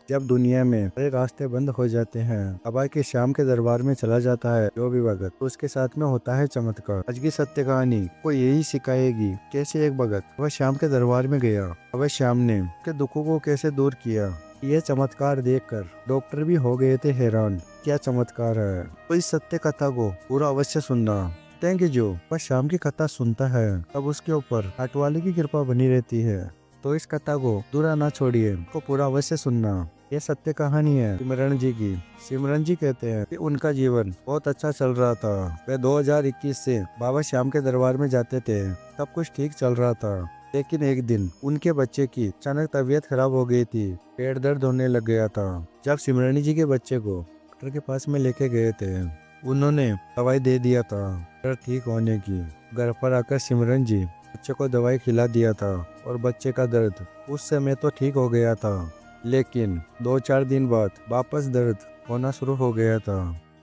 जब दुनिया में सारे रास्ते बंद हो जाते हैं, अभय के श्याम के दरबार में चला जाता है जो भी भगत, तो उसके साथ में होता है चमत्कार। आज की सत्य कहानी को यही सिखाएगी कैसे एक भगत वह श्याम के दरबार में गया, वह श्याम ने उसके दुखों को कैसे दूर किया। ये चमत्कार देखकर डॉक्टर भी हो गए थे हैरान, क्या चमत्कार है। तो इस सत्य कथा को पूरा अवश्य सुनना। Thank you. जो वह श्याम की कथा सुनता है तब उसके ऊपर हटवाले की कृपा बनी रहती है। तो इस कथा को दूरा ना छोड़िए, को पूरा अवश्य सुनना। ये सत्य कहानी है सिमरन जी की। सिमरन जी कहते हैं कि उनका जीवन बहुत अच्छा चल रहा था। वे 2021 से बाबा श्याम के दरबार में जाते थे, सब कुछ ठीक चल रहा था। लेकिन एक दिन उनके बच्चे की अचानक तबीयत खराब हो गई थी, पेट दर्द होने लग गया था। जब सिमरन जी के बच्चे को डॉक्टर के पास में लेके गए थे, उन्होंने दवाई दे दिया था दर्द ठीक होने की। घर पर आकर सिमरन जी बच्चे को दवाई खिला दिया था और बच्चे का दर्द उस समय तो ठीक हो गया था, लेकिन 2-4 दिन बाद वापस दर्द होना शुरू हो गया था।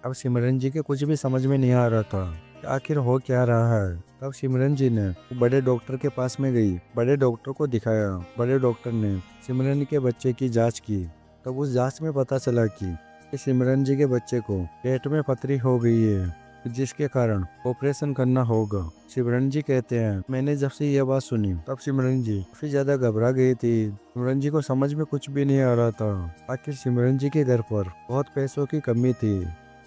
अब सिमरन जी के कुछ भी समझ में नहीं आ रहा था कि आखिर हो क्या रहा है। तब सिमरन जी ने बड़े डॉक्टर के पास में गई, बड़े डॉक्टर को दिखाया। बड़े डॉक्टर ने सिमरन के बच्चे की जांच की। तब उस जांच में पता चला कि सिमरन जी के बच्चे को पेट में पथरी हो गई है, जिसके कारण ऑपरेशन करना होगा। सिमरन जी कहते हैं मैंने जब से यह बात सुनी तब सिमरन जी काफी ज्यादा घबरा गई थी। सिमरन जी को समझ में कुछ भी नहीं आ रहा था। आखिर सिमरन जी के घर पर बहुत पैसों की कमी थी।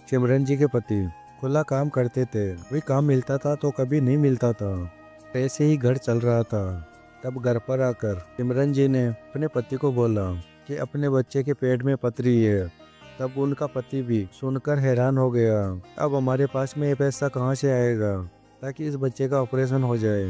सिमरन जी के पति खुला काम करते थे, वही काम मिलता था तो कभी नहीं मिलता था, ऐसे ही घर चल रहा था। तब घर पर आकर सिमरन जी ने अपने पति को बोला कि अपने बच्चे के पेट में पथरी है। तब उनका पति भी सुनकर हैरान हो गया, अब हमारे पास में ये पैसा कहाँ से आएगा ताकि इस बच्चे का ऑपरेशन हो जाए।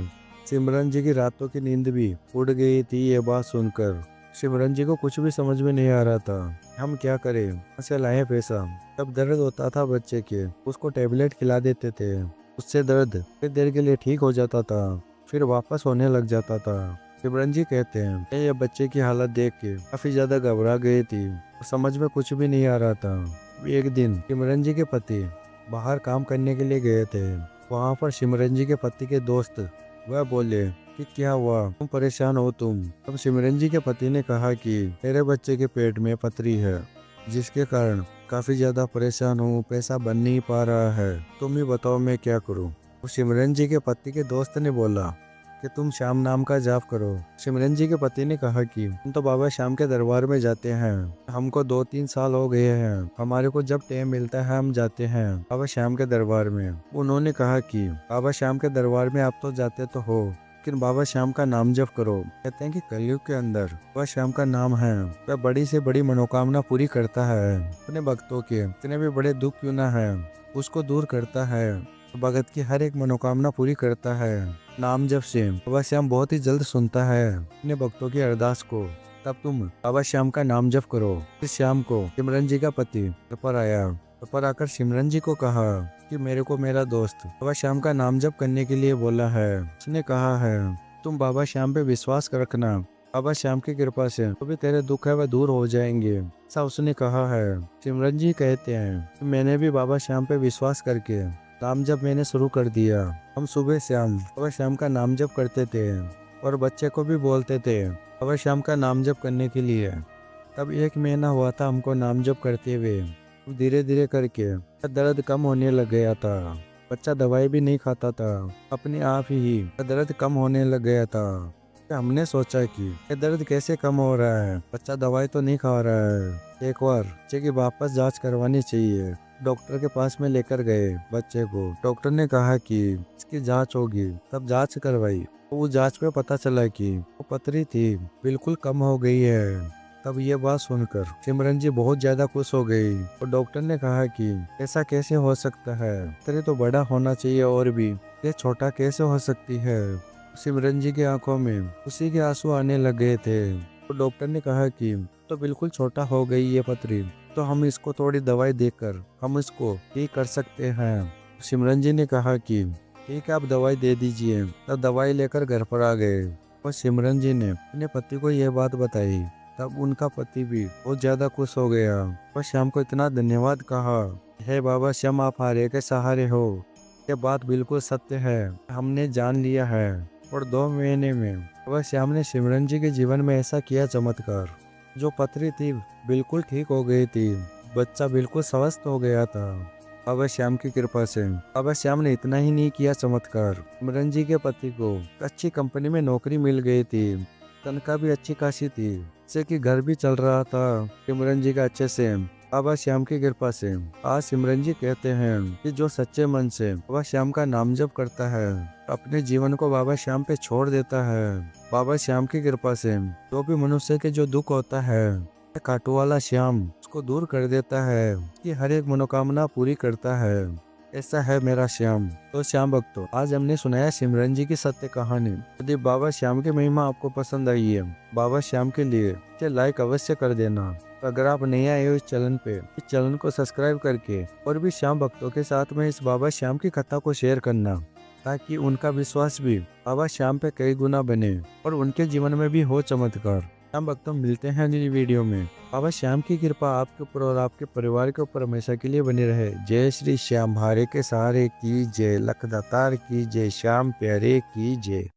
सिमरन जी की रातों की नींद भी उड़ गई थी ये बात सुनकर। सिमरन जी को कुछ भी समझ में नहीं आ रहा था, हम क्या करें, कहाँ से लाएं पैसा। तब दर्द होता था बच्चे के, उसको टेबलेट खिला देते थे, उससे दर्द कुछ देर के लिए ठीक हो जाता था, फिर वापस होने लग जाता था। सिमरन जी कहते हैं ये बच्चे की हालत देख के काफी ज्यादा घबरा गई थी, समझ में कुछ भी नहीं आ रहा था। एक दिन सिमरन जी के पति बाहर काम करने के लिए गए थे। वहाँ पर सिमरन जी के पति के दोस्त वह बोले कि क्या हुआ, तुम परेशान हो तुम। तब सिमरन जी के पति ने कहा कि मेरे बच्चे के पेट में पथरी है, जिसके कारण काफी ज्यादा परेशान हूँ, पैसा बन नहीं पा रहा है, तुम ही बताओ मैं क्या करूँ। तो सिमरन जी के पति के दोस्त ने बोला कि तुम श्याम नाम का जाप करो। सिमरन जी के पति ने कहा कि हम तो बाबा श्याम के दरबार में जाते हैं, हमको 2-3 साल हो गए हैं, हमारे को जब टाइम मिलता है हम जाते हैं बाबा श्याम के दरबार में। उन्होंने कहा कि बाबा श्याम के दरबार में आप तो जाते तो हो, लेकिन बाबा श्याम का नाम जप करो। कहते हैं कि कलयुग के अंदर बाबा श्याम का नाम है, वह बड़ी से बड़ी मनोकामना पूरी करता है। अपने भक्तों के इतने भी बड़े दुख क्यों ना है उसको दूर करता है, भगत की हर एक मनोकामना पूरी करता है। नाम जप से बाबा श्याम बहुत ही जल्द सुनता है अपने भक्तों की अरदास को। तब तुम बाबा श्याम का नाम जप करो। इस शाम को सिमरन जी का पति घर पर आया। घर पर आकर सिमरन जी को कहा कि मेरे को मेरा दोस्त बाबा श्याम का नाम जप करने के लिए बोला है। उसने कहा है तुम बाबा श्याम पे विश्वास रखना, बाबा श्याम की कृपा से जो भी तेरे दुख है वह दूर हो जाएंगे, ऐसा उसने कहा है। सिमरन जी कहते हैं मैंने भी बाबा श्याम पे विश्वास करके नाम जप मैंने शुरू कर दिया। हम सुबह शाम बाबा श्याम का नाम जप करते थे और बच्चे को भी बोलते थे बाबा श्याम का नाम जप करने के लिए। तब 1 महीना हुआ था हमको नाम जप करते हुए। धीरे धीरे करके दर्द कम होने लग गया था, बच्चा दवाई भी नहीं खाता था, अपने आप ही दर्द कम होने लग गया था। हमने सोचा कि ये दर्द कैसे कम हो रहा है, बच्चा दवाई तो नहीं खा रहा है, एक बार बच्चे की वापस जांच करवानी चाहिए। डॉक्टर के पास में लेकर गए बच्चे को। डॉक्टर ने कहा कि इसकी जांच होगी। तब जांच करवाई तो वो जांच में पता चला कि वो पथरी थी बिल्कुल कम हो गई है। तब ये बात सुनकर सिमरन जी बहुत ज्यादा खुश हो गई और डॉक्टर ने कहा कि ऐसा कैसे हो सकता है, पथरी तो बड़ा होना चाहिए और भी ये छोटा कैसे हो सकती है। सिमरन जी की आंखों में खुशी के आंसू आने लग गए थे। तो डॉक्टर ने कहा कि तो बिल्कुल छोटा हो गई ये पथरी, तो हम इसको थोड़ी दवाई देकर हम इसको ठीक कर सकते हैं। सिमरन जी ने कहा कि ठीक है आप दवाई दे दीजिए। तब दवाई लेकर घर पर आ गए और सिमरन जी ने अपने पति को यह बात बताई। तब उनका पति भी बहुत ज्यादा खुश हो गया और श्याम को इतना धन्यवाद कहा, हे बाबा श्याम आप हारे के सहारे हो, ये बात बिल्कुल सत्य है, हमने जान लिया है। और 2 महीने में बाबा श्याम ने सिमरन जी के जीवन में ऐसा किया चमत्कार जो पथरी थी बिल्कुल ठीक हो गई थी। बच्चा बिल्कुल स्वस्थ हो गया था। बाबा श्याम की कृपा से बाबा श्याम ने इतना ही नहीं किया चमत्कार, सिमरन जी के पति को अच्छी कंपनी में नौकरी मिल गई थी। तनख्वाह भी अच्छी खासी थी, जिससे कि घर भी चल रहा था सिमरन जी का अच्छे से। बाबा श्याम की कृपा से आज सिमरन जी कहते हैं कि जो सच्चे मन से बाबा श्याम का नाम जप करता है, अपने जीवन को बाबा श्याम पे छोड़ देता है, बाबा श्याम की कृपा से जो भी मनुष्य के जो दुख होता है, खाटू वाला श्याम उसको दूर कर देता है, कि हर एक मनोकामना पूरी करता है। ऐसा है मेरा श्याम। तो श्याम भक्तों, आज हमने सुनाया सिमरन जी की सत्य कहानी। यदि बाबा श्याम की महिमा आपको पसंद आई है, बाबा श्याम के लिए इसे लाइक अवश्य कर देना। अगर आप नए आए हो इस चैनल को सब्सक्राइब करके और भी श्याम भक्तों के साथ में इस बाबा श्याम की कथा को शेयर करना, ताकि उनका विश्वास भी बाबा श्याम पे कई गुना बने और उनके जीवन में भी हो चमत्कार। श्याम भक्तों, मिलते हैं अगली वीडियो में। बाबा श्याम की कृपा आपके ऊपर और आपके परिवार के ऊपर हमेशा के लिए बनी रहे। जय श्री श्याम, हारे के सहारे की जय, लख दातार की जय, श्याम प्यारे की जय।